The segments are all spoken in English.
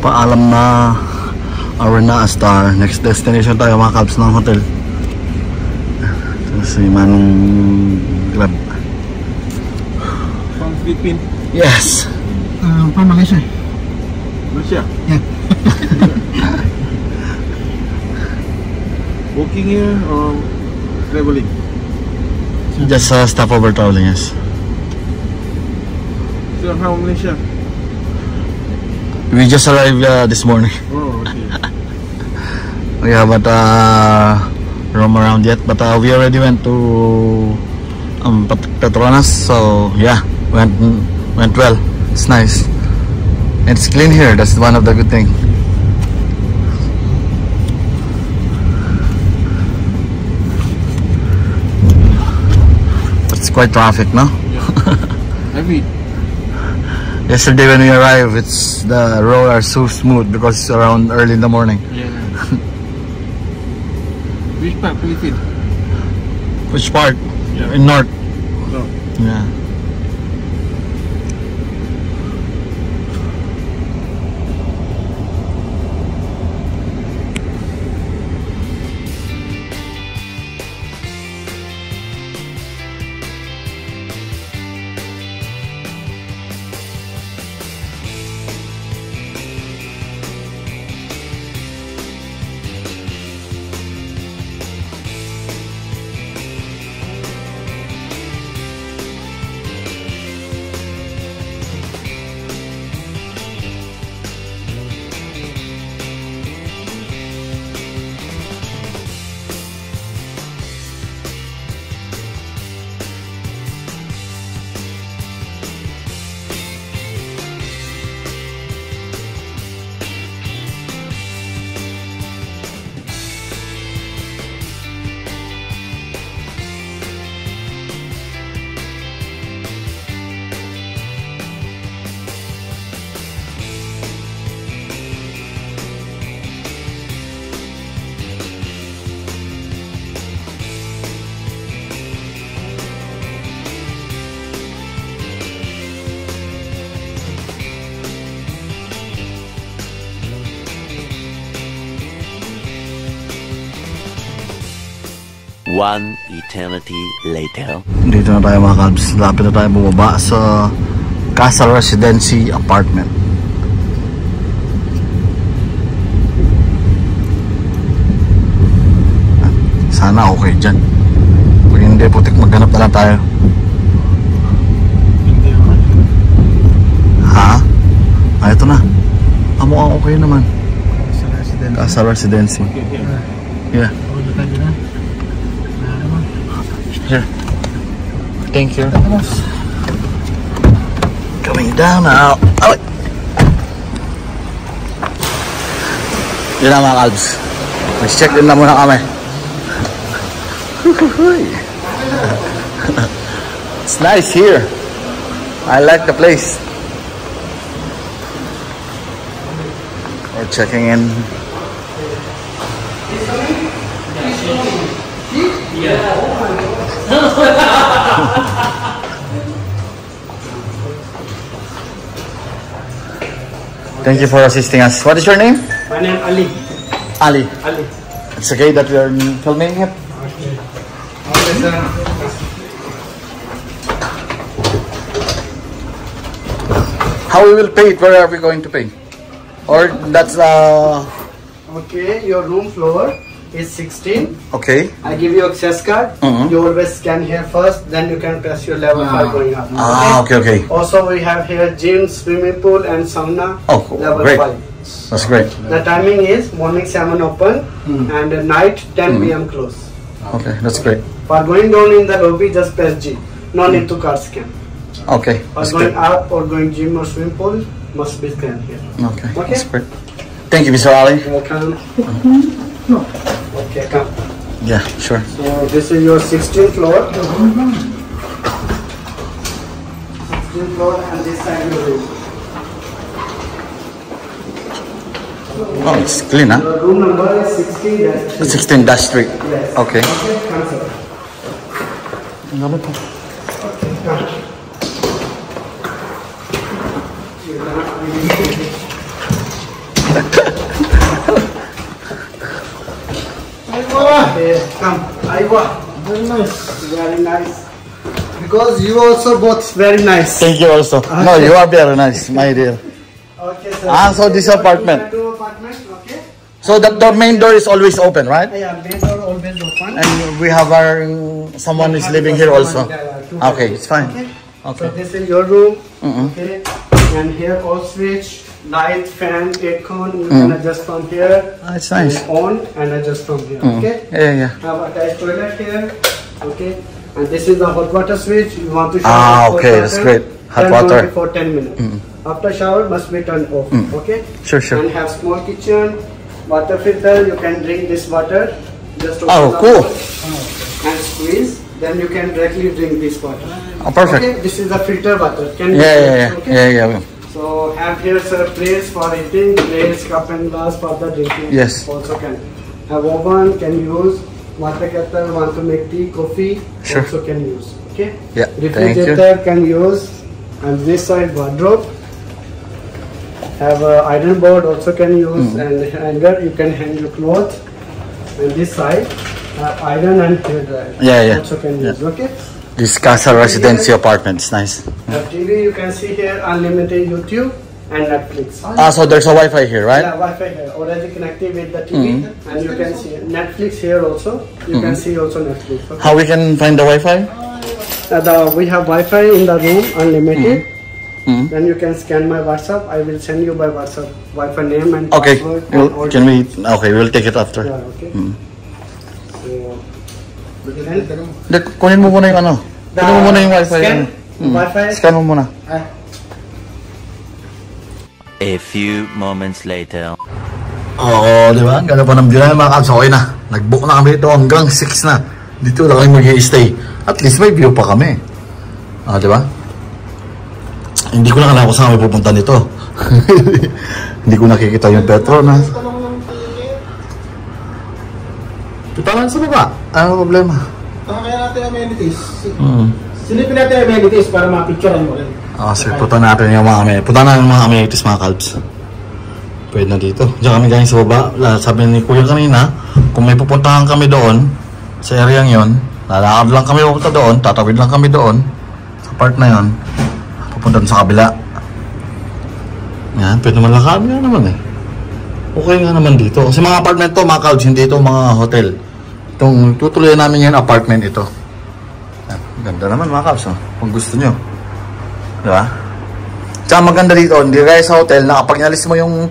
Paalam na Arena Star. Next destination tayo mga Cubs ng hotel. So, si Manong Grab. From Philippines? Yes. From Malaysia. Malaysia? Yeah. Working here or traveling? Just stopover traveling, yes. So how Malaysia? We just arrived this morning. Oh, okay. We haven't roam around yet, but we already went to Petronas, so yeah, went well. It's nice. It's clean here. That's one of the good things. It's quite traffic, no? Yeah. Heavy. Yesterday when we arrived, the roads are so smooth because it's around early in the morning. Yeah. Which part Philippines? Which part? Yeah. In north. No. Yeah. One eternity later. Dito na tayo mga Cubs. Lapit na tayo bumaba sa Castle Residency Apartment. Sana okay dyan. Kung hindi, putik maghanap na lang tayo. Ha? Ah, ito na. Mukhang okay naman. Castle Residency. Yeah. Here. Thank you. Coming down now. Oh. Yun na mga Cubs. Mag-check din na muna kami. It's nice here. I like the place. We're checking in. Thank you for assisting us. What is your name? My name Ali. Ali. Ali. It's okay that we are filming it. Okay. Okay, sir. How we will pay it? Where are we going to pay? Or that's Okay, your room floor is 16. okay. I give you access card. You always scan here first, then you can press your level 5 going up. Okay. Also, we have here gym, swimming pool, and sauna. Oh, level great. 5. That's great. The timing is morning 7 open and night 10 p.m. close. Okay, that's great. For going down in the lobby, just press G. No need to card scan. Okay, For that's going great. up or going gym or swimming pool, must be scanned here. Okay, Okay. that's great. Thank you, Mr. Ali. Welcome. Okay, come. Yeah, sure. So this is your 16th floor. 16th floor and this side your room. Oh, it's clean, huh? Your room number is 16-3. 16-3. Yes. Okay. Okay, come sir. Okay, come. Aiwa. Very nice. Very nice. Because you also both very nice. Thank you also. No, you are very nice, my dear. Okay, sir. So this apartment. Okay. So the main door is always open, right? Yeah, main door always open. And we have our someone is living here also. Okay, it's fine. Okay. So this is your room. Mm-hmm. Okay. And here all switch, light, fan, aircon. You can adjust from here. It's nice. And on and adjust from here. Okay. Yeah. Have attached toilet here. Okay. And this is the hot water switch. You want to shower. Okay, that's great. Hot water for 10 minutes. After shower must be turned off. Okay. Sure. And have small kitchen, water filter. You can drink this water. Just open cool. And squeeze. Then you can directly drink this water. Perfect. Okay. This is the filter water. Can you Yeah. So have here sir plates for eating, plates, cup and glass for the drinking. Yes. Also can have oven. Can use water kettle. Want to make tea, coffee. Sure. Also can use. Okay. Yeah. Thank you. Refrigerator can use. And this side wardrobe. Have a iron board also can use, and hanger you can hang your clothes. And this side iron and hair dryer. Yeah. Also can use. Okay. This Casa Residency apartment is nice. TV you can see here unlimited YouTube and Netflix. So there's a Wi-Fi here, right? Yeah, Wi-Fi here already connected with the TV, and you can see Netflix here also. You can see also Netflix. Okay? How we can find the Wi-Fi? We have Wi-Fi in the room unlimited. Then you can scan my WhatsApp. I will send you by WhatsApp Wi-Fi name and password. Can we? Okay, we'll take it after. Yeah, okay. Kunin mo muna yung ano. Kunin mo muna yung Wi-Fi. Scan? Wi-Fi? Scan mo muna. A few moments later. Oo, di ba? Ang ganda pa ng view namin mga kabs. Okay na. Nag-book na kami dito hanggang 6 na. Dito lang kami mag-i-stay. At least may view pa kami. Di ba? Hindi ko na alam kung saan kami pupunta nito. Hindi ko nakikita yung Petronas. Punta lang sa baba. Ano problema? Kaya natin amenities. Silipin natin amenities para ma-picturean mo rin. Sige, punta natin yung mga amenities mga kalbs. Pwede na dito. Diyan kami galing sa baba. Sabi ni Kuya kanina, kung may pupuntahan kami doon, sa area yon, lalakad lang kami pupunta doon, tatawid lang kami doon, sa part na yon, pupunta sa kabila. Yan, pwede naman lakad nga naman eh. Okay nga naman dito. Kasi mga apartment to, mga kalbs, hindi ito mga hotel. Itong tutuloy namin yung apartment ito. Yan, ganda naman mga kalbs, kung gusto nyo. Diba? Tsaka maganda dito, hindi kaya sa hotel na kapag inalis mo yung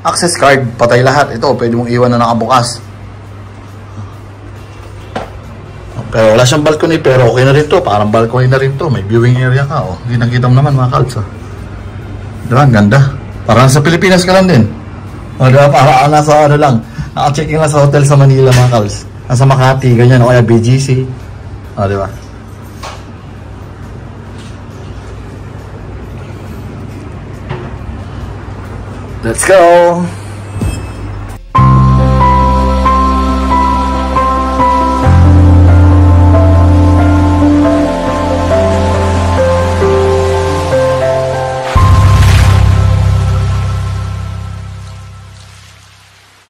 access card, patay lahat. Ito, pwede mong iwan na nakabukas. Pero wala siyang balcony, pero okay na rin to. Parang balcony na rin to. May viewing area ka. Ginagita mo naman mga kalbs. Diba? Ang ganda. Parang sa Pilipinas ka lang din. Diba? Parang nasa ano lang. Naka-checking lang sa hotel sa Manila mga kalbs. Nasa Makati, ganyan. O kaya BGC. Diba? Let's go!